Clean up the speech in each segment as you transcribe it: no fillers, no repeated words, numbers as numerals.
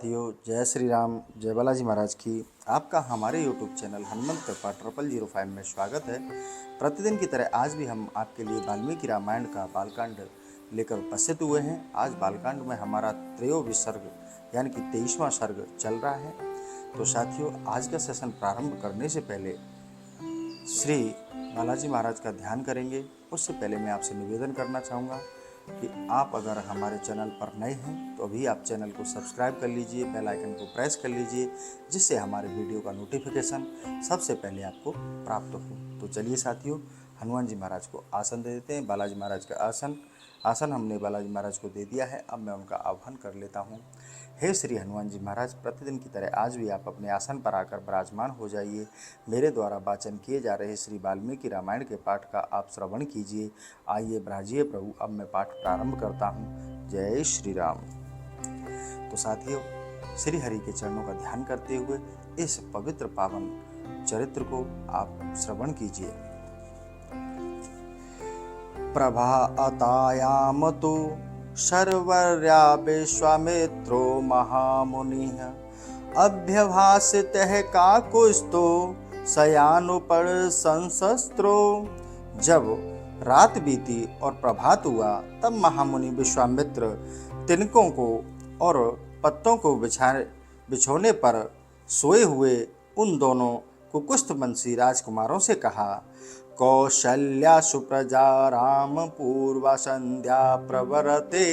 साथियों, जय श्री राम, जय बालाजी महाराज की। आपका हमारे YouTube चैनल हनुमंत कृपा 0005 में स्वागत है। प्रतिदिन की तरह आज भी हम आपके लिए वाल्मीकि रामायण का बालकांड लेकर उपस्थित हुए हैं। आज बालकांड में हमारा त्रयोदश सर्ग यानी कि 23वां सर्ग चल रहा है। तो साथियों, आज का सेशन प्रारंभ करने से पहले श्री बालाजी महाराज का ध्यान करेंगे। उससे पहले मैं आपसे निवेदन करना चाहूँगा कि आप अगर हमारे चैनल पर नए हैं तो अभी आप चैनल को सब्सक्राइब कर लीजिए, बेल आइकन को प्रेस कर लीजिए, जिससे हमारे वीडियो का नोटिफिकेशन सबसे पहले आपको प्राप्त हो। तो चलिए साथियों, हनुमान जी महाराज को आसन दे देते हैं। बालाजी महाराज का आसन हमने बालाजी महाराज को दे दिया है। अब मैं उनका आह्वान कर लेता हूँ। हे श्री हनुमान जी महाराज, प्रतिदिन की तरह आज भी आप अपने आसन पर आकर विराजमान हो जाइए। मेरे द्वारा वाचन किए जा रहे श्री वाल्मीकि रामायण के पाठ का आप श्रवण कीजिए। आइए ब्राजिए प्रभु, अब मैं पाठ प्रारंभ करता हूँ। जय श्री राम। तो साथियों, श्री हरि के चरणों का ध्यान करते हुए इस पवित्र पावन चरित्र को आप श्रवण कीजिए। प्रभातायाम तो सर्वर्या विश्वामित्रो महामुनिः अभ्यभासितः काकुस्थो शयानुपर संशस्त्रो। जब रात बीती और प्रभात हुआ तब महामुनि विश्वामित्र तिनकों को और पत्तों को बिछोने पर सोए हुए उन दोनों कुकुस्थवंशी राजकुमारों से कहा, कौशल्या सुप्रजा राम पूर्वा संध्या प्रवरते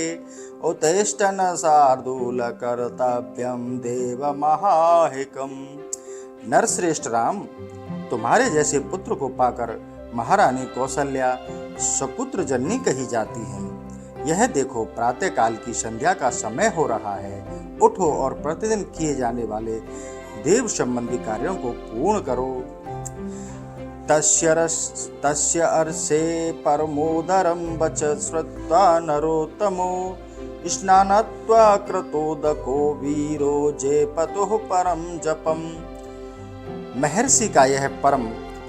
उत्तिष्ठन् शार्दूल कर्तव्यम देव महाहिकम। नरश्रेष्ठ राम, तुम्हारे जैसे पुत्र को पाकर महारानी कौशल्या सपुत्र जननी कही जाती हैं। यह देखो, प्रातः काल की संध्या का समय हो रहा है। उठो और प्रतिदिन किए जाने वाले देव संबंधी कार्यों को पूर्ण करो। तस्य अर्षे परमोदरं वच श्रुत्वा नरोत्तमो स्नात्वा कृतोदको वीरो जेपतुः परम जपम। महर्षि का यह परम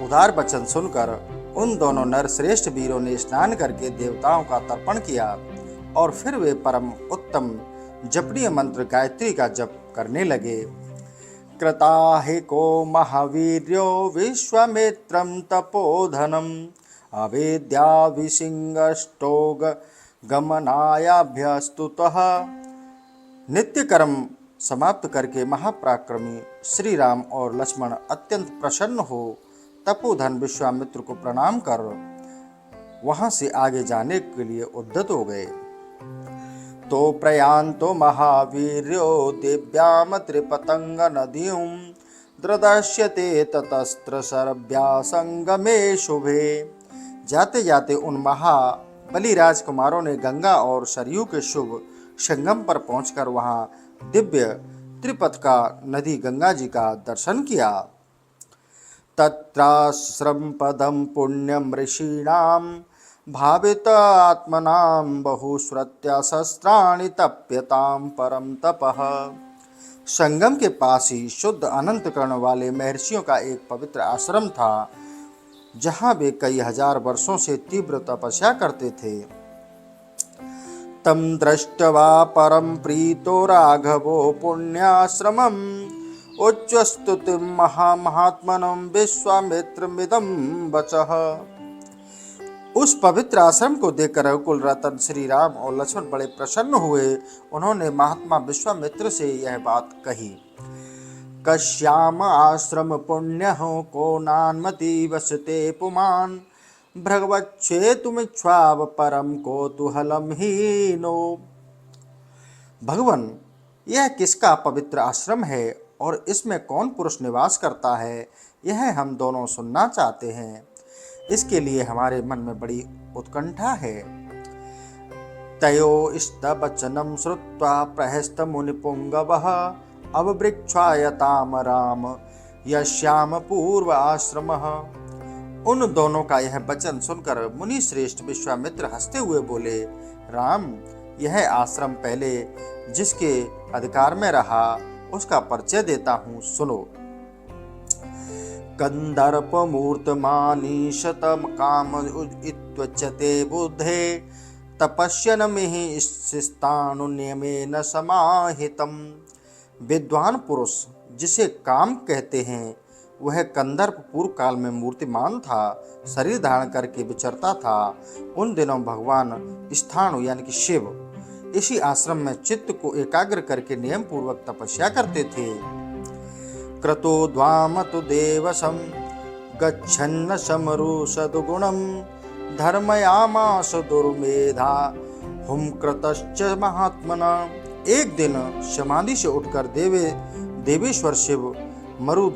उदार वचन सुनकर उन दोनों नरश्रेष्ठ वीरों ने स्नान करके देवताओं का तर्पण किया और फिर वे परम उत्तम जपनीय मंत्र गायत्री का जप करने लगे। कृताहिको महावीर्यो विश्वामित्रं तपोधनम् अवेद्या विसिंगष्टो गमनायाभ्यस्तुतः। नित्य कर्म समाप्त करके महापराक्रमी श्री राम और लक्ष्मण अत्यंत प्रसन्न हो तपोधन विश्वामित्र को प्रणाम कर वहां से आगे जाने के लिए उद्यत हो गए। तो प्रयान्तो महावीर्यो दिव्याम त्रिपतंग नदीं दृदश्यते ततस्त्र शरभ्या संगमे शुभे। जाते जाते उन महाबली राजकुमारों ने गंगा और सरयू के शुभ संगम पर पहुंचकर वहां दिव्य त्रिपथ का नदी गंगा जी का दर्शन किया। तत्राश्रम पदम पुण्यम ऋषीणां भावित आत्मनां बहुश्रुत्या शस्त्राणि तप्यतां परम तपः। संगम के पास ही शुद्ध अनंत कर्ण वाले महर्षियों का एक पवित्र आश्रम था, जहां वे कई हजार वर्षों से तीव्र तपस्या करते थे। तम दृष्ट्वा परम प्रीतो राघवो पुण्याश्रमम् उच्चस्तुतिं महात्मनं विश्वामित्रमिदं वचः। उस पवित्र आश्रम को देखकर रघुकुल रतन श्री राम और लक्ष्मण बड़े प्रसन्न हुए। उन्होंने महात्मा विश्वामित्र से यह बात कही। कश्याम आश्रम पुण्य को नान्मति वसते पुमान भगवच्छेतुमिच्छ्वाव परम कौतूहलम हीनो। भगवन, यह किसका पवित्र आश्रम है और इसमें कौन पुरुष निवास करता है, यह हम दोनों सुनना चाहते हैं। इसके लिए हमारे मन में बड़ी उत्कंठा है। तयो स्तवचनं श्रुत्वा प्रहस्त मुनिपुंगवः अववृक्षायताम राम यश्याम पूर्व आश्रमः। उन दोनों का यह वचन सुनकर मुनि श्रेष्ठ विश्वामित्र हंसते हुए बोले, राम, यह आश्रम पहले जिसके अधिकार में रहा उसका परिचय देता हूँ, सुनो। कंदर्प मूर्तमानी शतम काम इत्वच्यते बुद्धे तपस्यन मिहि शिस्तानुनियमेन समाहितम्। विद्वान पुरुष जिसे काम कहते हैं वह कंदर्प पूर्व काल में मूर्तिमान था, शरीर धारण करके विचरता था। उन दिनों भगवान स्थाणु यानी कि शिव इसी आश्रम में चित्त को एकाग्र करके नियम पूर्वक तपस्या करते थे। क्रतो द्वामतु देवसं गच्छन्न समरु सद्गुणं धर्मयामास दुर्मेधा हुम कृतश्च महात्मना। एक दिन समाधि से उठकर देवेश्वर शिव मरुद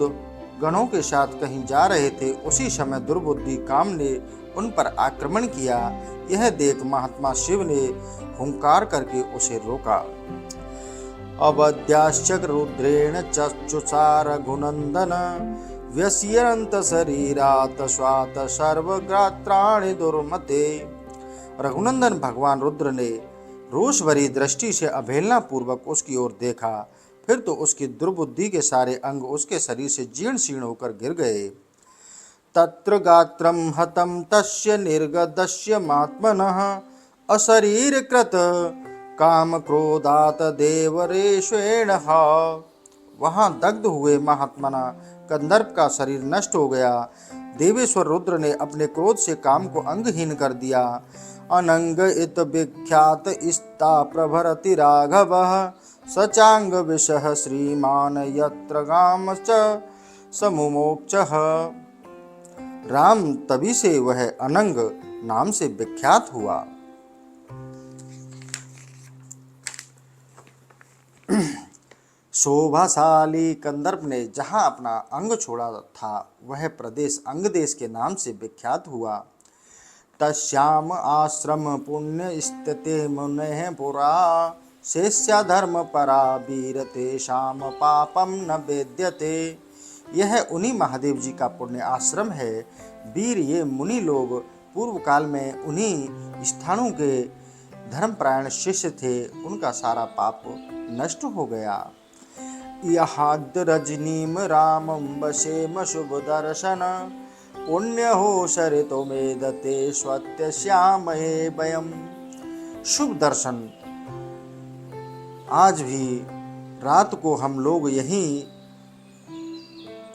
गणों के साथ कहीं जा रहे थे। उसी समय दुर्बुद्धि काम ने उन पर आक्रमण किया। यह देख महात्मा शिव ने हुंकार करके उसे रोका। अवध्याश्चक्र रुद्रेण चक्षुषा रघुनंदन व्यस्यरंत शरीरात स्वात सर्वगात्राणि दुर्मते। रघुनंदन भगवान रुद्र ने रोष भरी दृष्टि से अवहेलना पूर्वक उसकी ओर देखा। फिर तो उसकी दुर्बुद्धि के सारे अंग उसके शरीर से जीर्ण शीर्ण होकर गिर गए। तत्र गात्रम हतम तस्य निर्गदस्य महात्मनः अशरीरकृत काम क्रोधात देवरेश्वेण। वहां दग्ध हुए महात्मना कंदर्प का शरीर नष्ट हो गया। देवेश्वर रुद्र ने अपने क्रोध से काम को अंगहीन कर दिया। अनंग इत विख्यात स्ता प्रभरति राघवः सचांग विषः श्रीमान यत्र गाम च समुमोक्षः। राम तभी से वह अनंग नाम से विख्यात हुआ। शोभाशाली कंदर्प ने जहाँ अपना अंग छोड़ा था वह प्रदेश अंग देश के नाम से विख्यात हुआ। तस्याम आश्रम पुण्य स्थिते मुनेः पुरा शेष्या धर्म परा वीरते शाम पापम न वेद्यते। यह उन्हीं महादेव जी का पुण्य आश्रम है। वीर ये मुनि लोग पूर्व काल में उन्हीं स्थानों के धर्मपरायण शिष्य थे। उनका सारा पाप नष्ट हो गया। यहाद रजनीम रामं वसेम शुभ दर्शन पुण्य हो शरितो मेदते स्वत्य श्यामहे वयम्। शुभ दर्शन आज भी रात को हम लोग यहीं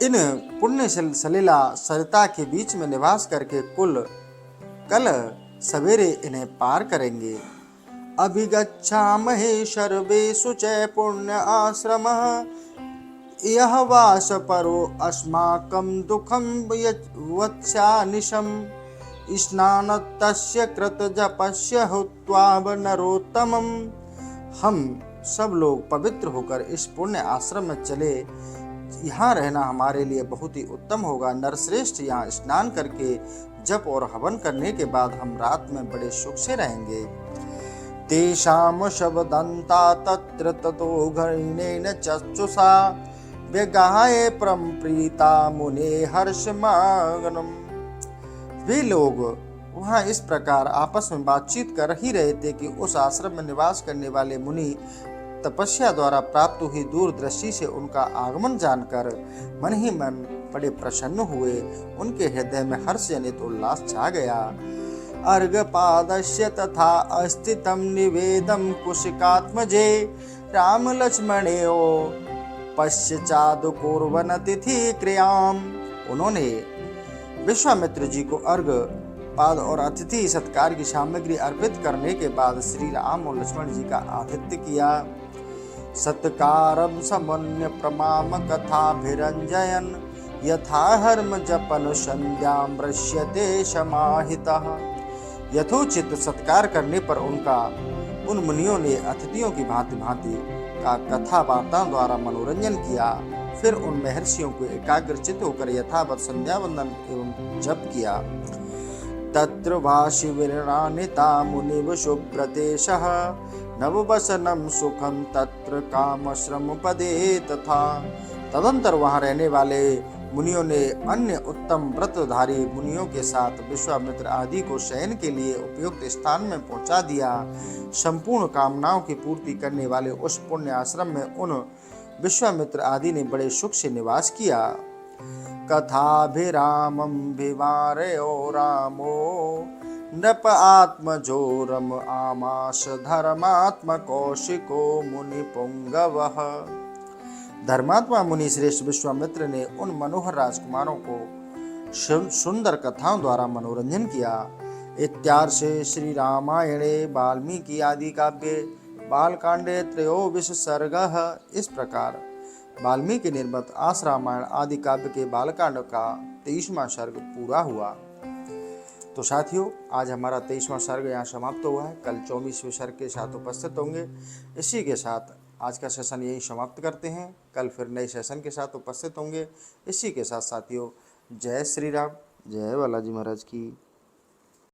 इन पुण्य सलिला सरिता के बीच में निवास करके कल सवेरे इन्हें पार करेंगे। अभिगच्छामहे सर्वेषु च पुण्य आश्रमः यः वास परो अस्माकं दुःखं वत्स्यानिशम् स्नानतस्य कृतजपस्य हुत्वा नरोत्तमम्। हम सब लोग पवित्र होकर इस पुण्य आश्रम में चले। यहाँ रहना हमारे लिए बहुत ही उत्तम होगा। नरश्रेष्ठ यहाँ स्नान करके जप और हवन करने के बाद हम रात में बड़े सुख से रहेंगे। तेषां शब्दन्ता तत्र ततो घृणेन चक्षुषा व्यगाये प्रम्प्रीता मुने हर्षमग्नम्। वे लोग वहाँ इस प्रकार आपस में बातचीत कर ही रहे थे कि उस आश्रम में निवास करने वाले मुनि तपस्या द्वारा प्राप्त हुई दूरदृष्टि से उनका आगमन जानकर मन ही मन बड़े प्रसन्न हुए। उनके हृदय में हर्ष जनित उल्लास छा गया। अर्घपादस्य तथा अस्थितं निवेदं कुशिकात्मजे राम लक्ष्मणेयो पश्चादु कुर्वन् अतिथि क्रियाम्। उन्होंने विश्वामित्र जी को अर्घ पाद और अतिथि सत्कार की सामग्री अर्पित करने के बाद श्री राम और लक्ष्मण जी का आतिथ्य किया। सत्कारं समन्य प्रमाम कथाभिरञ्जयन् यथा हर्म जपन संध्यां दृश्यते समाहितः। यथोचित सत्कार करने पर उन मुनियों ने अतिथियों की भांति भांति का कथा वार्ता द्वारा मनोरंजन किया। फिर उन महर्षियों को एकाग्रचित होकर यथावत संध्या वंदन एवं जप किया। तत्र वाशिविरणानिता मुनिव शुभ्रतेशः नववसनं सुखं तत्र कामश्रम पदे तथा। तदंतर वहाँ रहने वाले मुनियों ने अन्य उत्तम व्रतधारी मुनियों के साथ विश्वामित्र आदि को शयन के लिए उपयुक्त स्थान में पहुंचा दिया। संपूर्ण कामनाओं की पूर्ति करने वाले उस पुण्य आश्रम में उन विश्वामित्र आदि ने बड़े सुख से निवास किया। कथाभिरामं विवारयो रामो नृप आत्मजोरम आमास धर्मात्म कौशिको मुनि पुंगवः। धर्मात्मा मुनि श्रेष्ठ विश्वामित्र ने उन मनोहर राजकुमारों को सुंदर कथाओं द्वारा मनोरंजन किया। इत्यार्षे श्री रामायणे वाल्मीकि आदि काव्ये बालकांडे त्रयोविंश सर्गः। इस प्रकार वाल्मीकि निर्मित आस रामायण आदि काव्य के बालकांड का 23वां सर्ग पूरा हुआ। तो साथियों, आज हमारा 23वां सर्ग यहाँ समाप्त हुआ है। कल 24वें सर्ग के साथ उपस्थित होंगे। इसी के साथ आज का सेशन यही समाप्त करते हैं। कल फिर नए सेशन के साथ उपस्थित होंगे। इसी के साथ साथियों, जय श्री राम, जय बालाजी महाराज की।